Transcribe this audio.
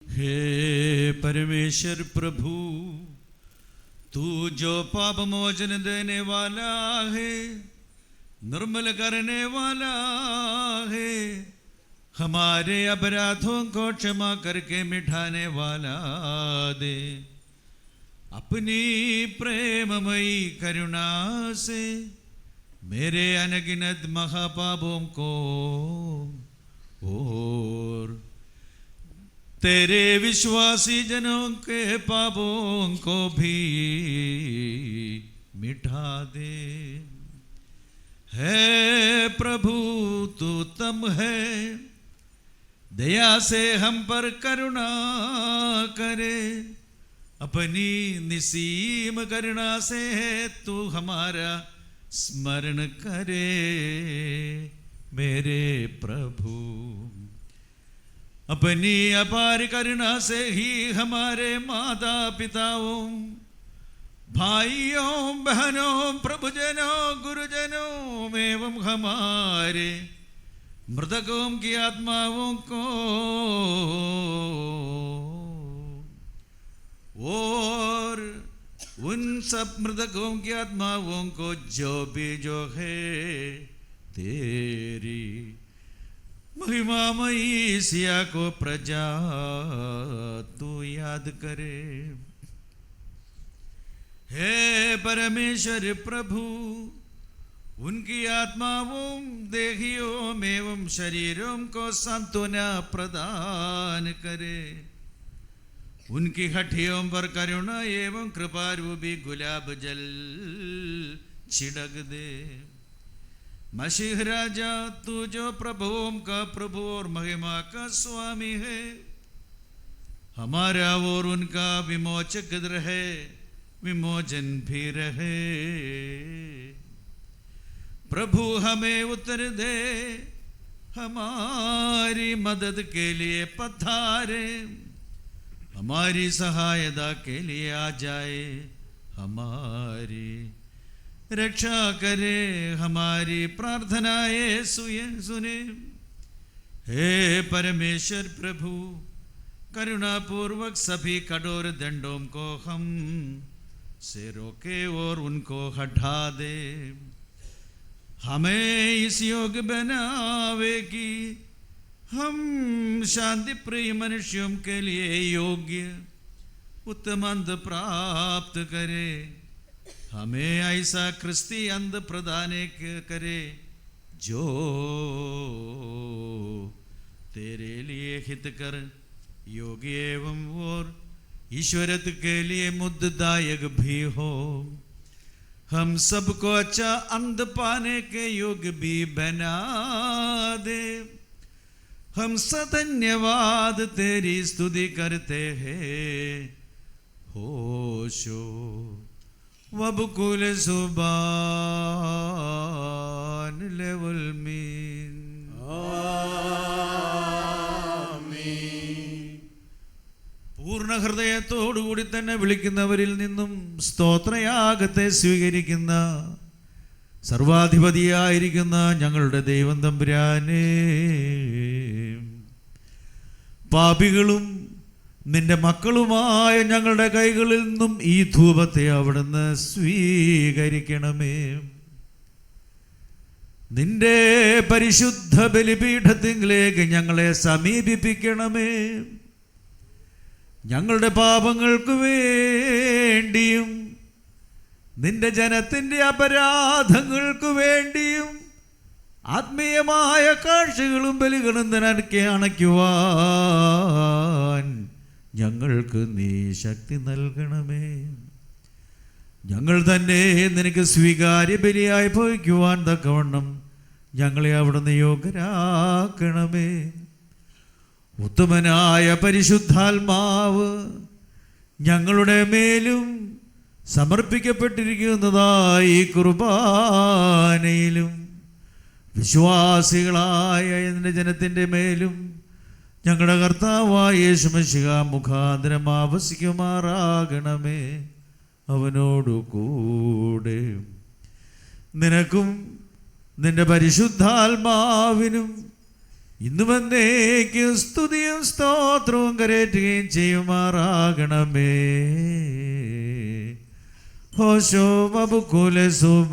हे परमेश्वर प्रभु, तू जो पाप मोचन देने वाला है, निर्मल करने वाला है, हमारे अपराधों को क्षमा करके मिटाने वाला दे। अपनी प्रेममयी करुणा से मेरे अनगिनत महापापों को और तेरे विश्वासी जनों के पापों को भी मिटा दे। है प्रभु तू उत्तम है, दया से हम पर करुणा करे, अपनी निसीम करुणा से तू हमारा स्मरण करे। मेरे प्रभु अपनी अपार करुणा से ही हमारे माता पिताओं, भाइयों बहनों, प्रभुजनों, गुरुजनों एवं हमारे मृतकों की आत्माओं को और उन सब मृतकों की आत्माओं को जो भी जो है तेरी महिमामयी सिया को प्रजा तू याद करे। हे परमेश्वर प्रभु, उनकी आत्माओं, देहियों एवं शरीरों को सांत्वना प्रदान करे। उनकी हड्डियों पर करुणा एवं कृपा रूपी गुलाब जल छिड़क दे। मसीह राजा, तू जो प्रभुओं का प्रभु और महिमा का स्वामी है, हमारा और उनका विमोचक रहे, विमोचन भी रहे। प्रभु हमें उत्तर दे, हमारी मदद के लिए पधारे, हमारी सहायता के लिए आ जाए, हमारी रक्षा करे, हमारी प्रार्थनाएं सुने। हे परमेश्वर प्रभु, करुणापूर्वक सभी कठोर दंडों को हम से रोके और उनको हटा दे। हमें इस योग्य बनावे कि हम शांति प्रिय मनुष्यों के लिए योग्य उत्तम अंत प्राप्त करें। हमें ऐसा क्रिस्ती अंध प्रदान करे जो तेरे लिए हितकर, योग्य एवं और ईश्वरत के लिए मुद्दायक भी हो। हम सबको अच्छा अंध पाने के योग्य भी बना दे। हम धन्यवाद तेरी स्तुति करते हैं। होशो वबकुल सुबान लेवल मीन പൂർണ്ണ ഹൃദയത്തോടുകൂടി തന്നെ വിളിക്കുന്നവരിൽ നിന്നും സ്തോത്രയാഗത്തെ സ്വീകരിക്കുന്ന സർവാധിപതിയായിരിക്കുന്ന ഞങ്ങളുടെ ദൈവം തമ്പുരാനേ, പാപികളും നിന്റെ മക്കളുമായ ഞങ്ങളുടെ കൈകളിൽ നിന്നും ഈ ധൂപത്തെ അവിടുന്ന് സ്വീകരിക്കണമേ. നിന്റെ പരിശുദ്ധ ബലിപീഠത്തിലേക്ക് ഞങ്ങളെ സമീപിപ്പിക്കണമേ. ഞങ്ങളുടെ പാപങ്ങൾക്ക് വേണ്ടിയും നിന്റെ ജനത്തിൻ്റെ അപരാധങ്ങൾക്ക് വേണ്ടിയും ആത്മീയമായ കാഴ്ചകളും ബലികളും നിനക്ക് അണയ്ക്കുവാൻ ഞങ്ങൾക്ക് നീ ശക്തി നൽകണമേ. ഞങ്ങൾ തന്നെ നിനക്ക് സ്വീകാര്യ ബലിയായി ഭവിക്കുവാൻ തക്കവണ്ണം ഞങ്ങളെ അവിടുന്ന് യോഗ്യരാക്കണമേ. ഉത്തമനായ പരിശുദ്ധാത്മാവ് ഞങ്ങളുടെ മേലും സമർപ്പിക്കപ്പെട്ടിരിക്കുന്നതായി കുർബാനയിലും വിശ്വാസികളായ നിന്റെ ജനത്തിൻ്റെ മേലും ഞങ്ങളുടെ കർത്താവായ യേശുമശിഹ മുഖാന്തരം ആവസിക്കുമാറാകണമേ. അവനോടു കൂടെ നിനക്കും നിന്റെ പരിശുദ്ധാത്മാവിനും ഇന്നും എന്നേക്കും സ്തുതിയും സ്തോത്രവും കരേറ്റുകയും ചെയ്യുമാറാകണമേ. ഹോശോ ബബുക്കുലെ സുബാനിലെ